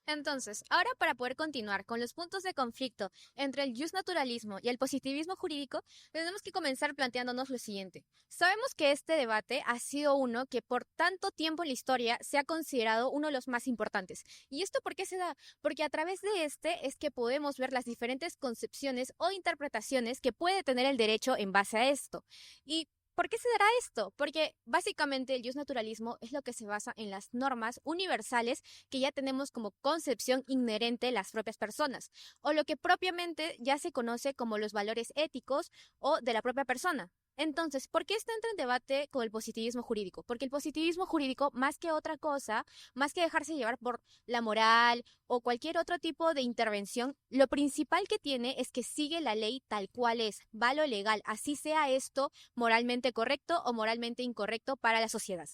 Entonces, ahora para poder continuar con los puntos de conflicto entre el justnaturalismo y el positivismo jurídico, tenemos que comenzar planteándonos lo siguiente. Sabemos que este debate ha sido uno que por tanto tiempo en la historia se ha considerado uno de los más importantes. ¿Y esto por qué se da? Porque a través de este es que podemos ver las diferentes concepciones o interpretaciones que puede tener el derecho en base a esto. ¿Y por qué se dará esto? Porque básicamente el justnaturalismo es lo que se basa en las normas universales que ya tenemos como concepción inherente las propias personas, o lo que propiamente ya se conoce como los valores éticos o de la propia persona. Entonces, ¿por qué esto entra en debate con el positivismo jurídico? Porque el positivismo jurídico, más que otra cosa, más que dejarse llevar por la moral o cualquier otro tipo de intervención, lo principal que tiene es que sigue la ley tal cual es, va lo legal, así sea esto moralmente correcto o moralmente incorrecto para la sociedad.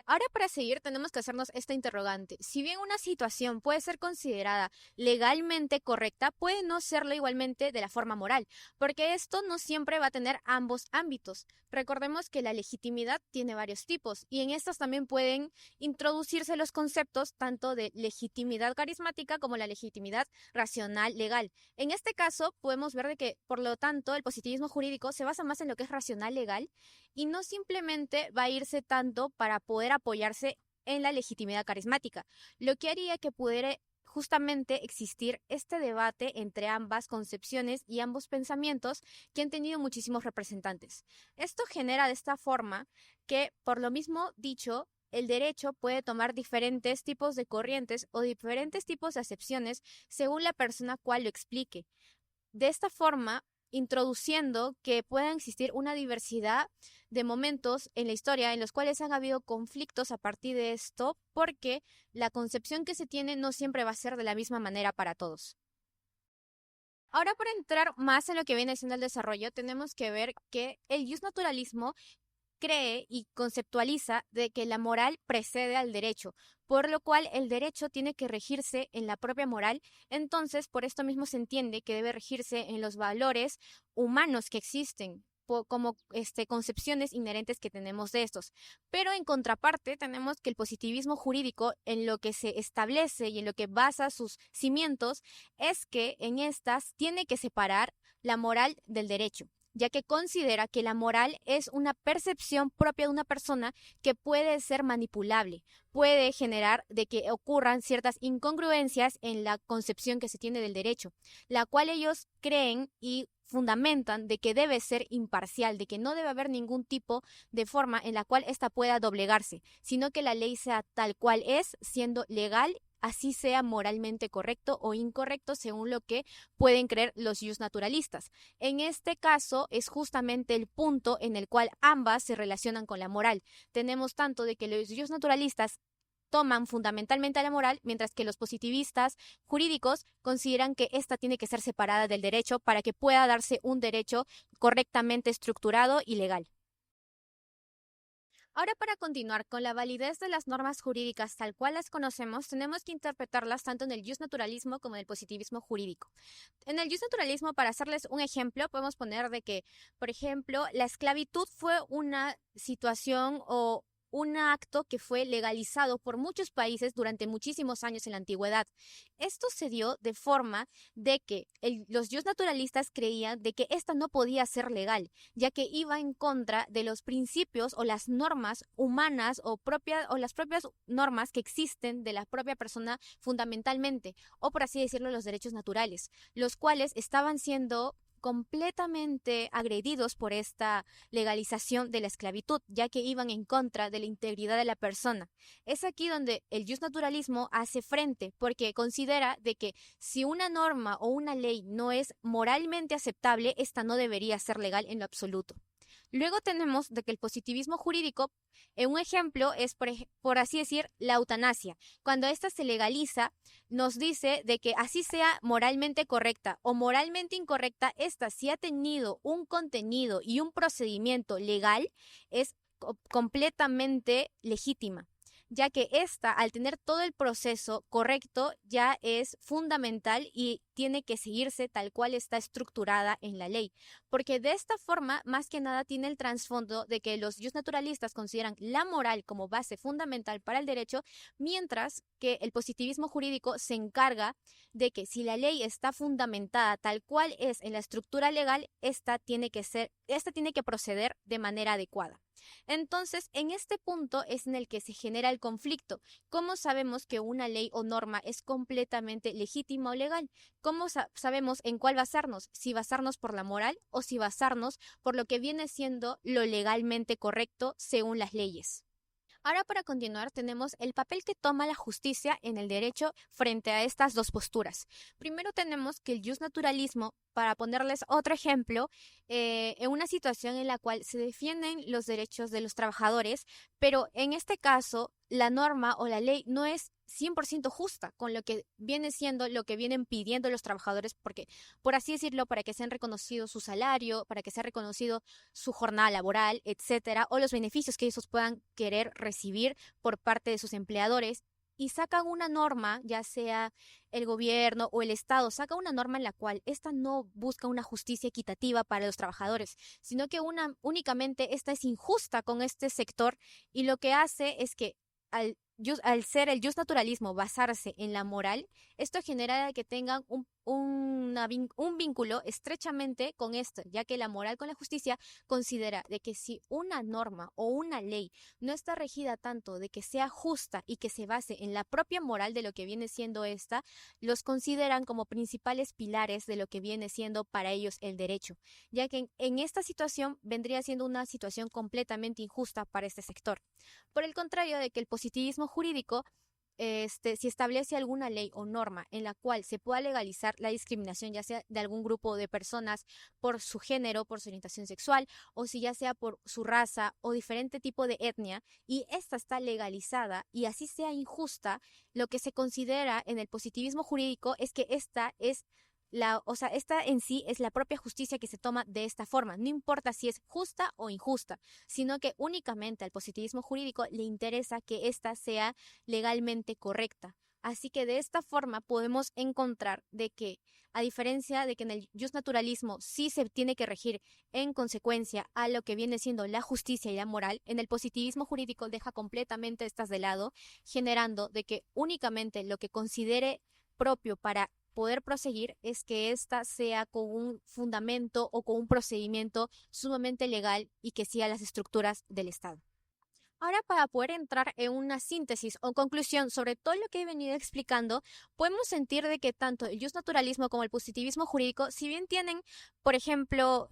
Ahora para seguir tenemos que hacernos esta interrogante. Si bien una situación puede ser considerada legalmente correcta, puede no serlo igualmente de la forma moral, porque esto no siempre va a tener ambos ámbitos. Recordemos que la legitimidad tiene varios tipos y en estos también pueden introducirse los conceptos tanto de legitimidad carismática como la legitimidad racional legal. En este caso podemos ver de que, por lo tanto, el positivismo jurídico se basa más en lo que es racional legal y no simplemente va a irse tanto para poder apoyarse en la legitimidad carismática, lo que haría que pudiera justamente existir este debate entre ambas concepciones y ambos pensamientos que han tenido muchísimos representantes. Esto genera de esta forma que, por lo mismo dicho, el derecho puede tomar diferentes tipos de corrientes o diferentes tipos de acepciones según la persona cual lo explique. De esta forma, introduciendo que pueda existir una diversidad de momentos en la historia en los cuales han habido conflictos a partir de esto, porque la concepción que se tiene no siempre va a ser de la misma manera para todos. Ahora, para entrar más en lo que viene siendo el desarrollo, tenemos que ver que el justnaturalismo cree y conceptualiza de que la moral precede al derecho, por lo cual el derecho tiene que regirse en la propia moral. Entonces, por esto mismo se entiende que debe regirse en los valores humanos que existen como concepciones inherentes que tenemos de estos. Pero en contraparte tenemos que el positivismo jurídico en lo que se establece y en lo que basa sus cimientos es que en estas tiene que separar la moral del derecho, ya que considera que la moral es una percepción propia de una persona que puede ser manipulable, puede generar de que ocurran ciertas incongruencias en la concepción que se tiene del derecho, la cual ellos creen y fundamentan de que debe ser imparcial, de que no debe haber ningún tipo de forma en la cual ésta pueda doblegarse, sino que la ley sea tal cual es, siendo legal, así sea moralmente correcto o incorrecto según lo que pueden creer los naturalistas. En este caso es justamente el punto en el cual ambas se relacionan con la moral. Tenemos tanto de que los naturalistas toman fundamentalmente a la moral, mientras que los positivistas jurídicos consideran que ésta tiene que ser separada del derecho para que pueda darse un derecho correctamente estructurado y legal. Ahora, para continuar con la validez de las normas jurídicas tal cual las conocemos, tenemos que interpretarlas tanto en el justnaturalismo como en el positivismo jurídico. En el justnaturalismo, para hacerles un ejemplo, podemos poner de que, por ejemplo, la esclavitud fue una situación o un acto que fue legalizado por muchos países durante muchísimos años en la antigüedad. Esto se dio de forma de que los justnaturalistas creían de que esta no podía ser legal, ya que iba en contra de los principios o las normas humanas o las propias normas que existen de la propia persona fundamentalmente, o por así decirlo, los derechos naturales, los cuales estaban siendo completamente agredidos por esta legalización de la esclavitud, ya que iban en contra de la integridad de la persona. Es aquí donde el justnaturalismo hace frente, porque considera de que si una norma o una ley no es moralmente aceptable, esta no debería ser legal en lo absoluto. Luego tenemos de que el positivismo jurídico, un ejemplo es, por así decir, la eutanasia. Cuando ésta se legaliza, nos dice de que así sea moralmente correcta o moralmente incorrecta, esta si ha tenido un contenido y un procedimiento legal, es completamente legítima. ya que esta, al tener todo el proceso correcto, ya es fundamental y tiene que seguirse tal cual está estructurada en la ley, porque de esta forma, más que nada, tiene el trasfondo de que los justnaturalistas consideran la moral como base fundamental para el derecho, mientras que el positivismo jurídico se encarga de que si la ley está fundamentada tal cual es en la estructura legal, esta tiene que proceder de manera adecuada. Entonces, en este punto es en el que se genera el conflicto. ¿Cómo sabemos que una ley o norma es completamente legítima o legal? ¿Cómo sabemos en cuál basarnos? Si basarnos por la moral o si basarnos por lo que viene siendo lo legalmente correcto según las leyes. Ahora, para continuar, tenemos el papel que toma la justicia en el derecho frente a estas dos posturas. Primero tenemos que el justnaturalismo, para ponerles otro ejemplo, en una situación en la cual se defienden los derechos de los trabajadores, pero en este caso la norma o la ley no es 100% justa con lo que viene siendo lo que vienen pidiendo los trabajadores, porque, por así decirlo, para que sean reconocido su salario, para que sea reconocido su jornada laboral, etcétera, o los beneficios que ellos puedan querer recibir por parte de sus empleadores. Y sacan una norma, ya sea el gobierno o el Estado, saca una norma en la cual esta no busca una justicia equitativa para los trabajadores, sino que únicamente esta es injusta con este sector, y lo que hace es que al ser el justnaturalismo basarse en la moral, esto genera que tengan un vínculo estrechamente con esto, ya que la moral con la justicia considera de que si una norma o una ley no está regida tanto de que sea justa y que se base en la propia moral de lo que viene siendo esta, los consideran como principales pilares de lo que viene siendo para ellos el derecho, ya que en esta situación vendría siendo una situación completamente injusta para este sector. Por el contrario de que el positivismo jurídico, si establece alguna ley o norma en la cual se pueda legalizar la discriminación, ya sea de algún grupo de personas por su género, por su orientación sexual, o si ya sea por su raza o diferente tipo de etnia, y esta está legalizada y así sea injusta, lo que se considera en el positivismo jurídico es que esta en sí es la propia justicia que se toma de esta forma, no importa si es justa o injusta, sino que únicamente al positivismo jurídico le interesa que ésta sea legalmente correcta. Así que de esta forma podemos encontrar de que, a diferencia de que en el justnaturalismo sí se tiene que regir en consecuencia a lo que viene siendo la justicia y la moral, en el positivismo jurídico deja completamente estas de lado, generando de que únicamente lo que considere propio para poder proseguir es que ésta sea con un fundamento o con un procedimiento sumamente legal y que siga las estructuras del Estado. Ahora, para poder entrar en una síntesis o conclusión sobre todo lo que he venido explicando, podemos sentir de que tanto el justnaturalismo como el positivismo jurídico, si bien tienen, por ejemplo,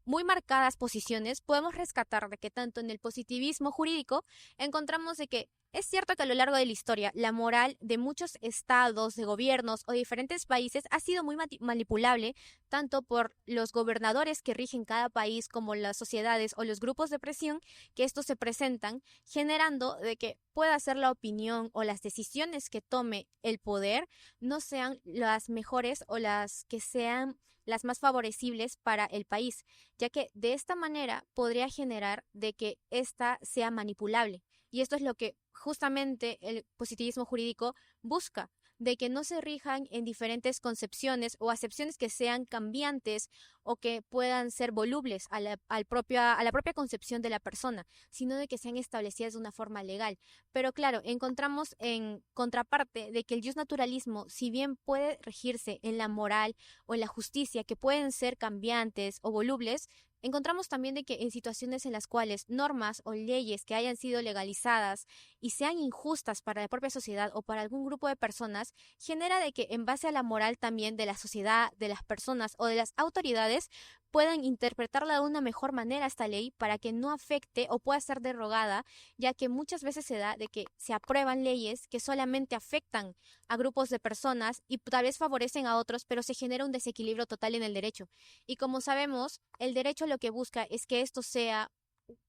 muy marcadas posiciones, podemos rescatar de que tanto en el positivismo jurídico encontramos de que es cierto que a lo largo de la historia la moral de muchos estados, de gobiernos o diferentes países ha sido muy manipulable, tanto por los gobernadores que rigen cada país como las sociedades o los grupos de presión que estos se presentan, generando de que pueda ser la opinión o las decisiones que tome el poder no sean las mejores o las que sean las más favorecibles para el país, ya que de esta manera podría generar de que ésta sea manipulable. Y esto es lo que justamente el positivismo jurídico busca, de que no se rijan en diferentes concepciones o acepciones que sean cambiantes o que puedan ser volubles a la propia concepción de la persona, sino de que sean establecidas de una forma legal. Pero claro, encontramos en contraparte de que el justnaturalismo, si bien puede regirse en la moral o en la justicia, que pueden ser cambiantes o volubles, encontramos también de que en situaciones en las cuales normas o leyes que hayan sido legalizadas y sean injustas para la propia sociedad o para algún grupo de personas, genera de que en base a la moral también de la sociedad, de las personas o de las autoridades, puedan interpretarla de una mejor manera esta ley para que no afecte o pueda ser derogada, ya que muchas veces se da de que se aprueban leyes que solamente afectan a grupos de personas y tal vez favorecen a otros, pero se genera un desequilibrio total en el derecho. Y como sabemos, el derecho lo que busca es que esto sea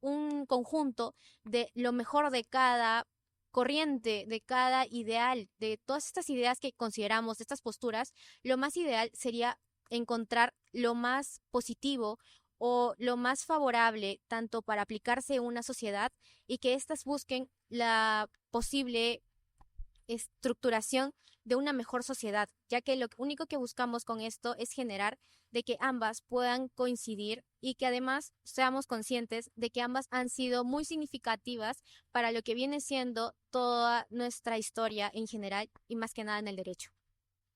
un conjunto de lo mejor de cada corriente, de cada ideal, de todas estas ideas que consideramos, de estas posturas, lo más ideal sería encontrar lo más positivo o lo más favorable tanto para aplicarse en una sociedad y que éstas busquen la posible estructuración de una mejor sociedad, ya que lo único que buscamos con esto es generar de que ambas puedan coincidir y que además seamos conscientes de que ambas han sido muy significativas para lo que viene siendo toda nuestra historia en general y más que nada en el derecho.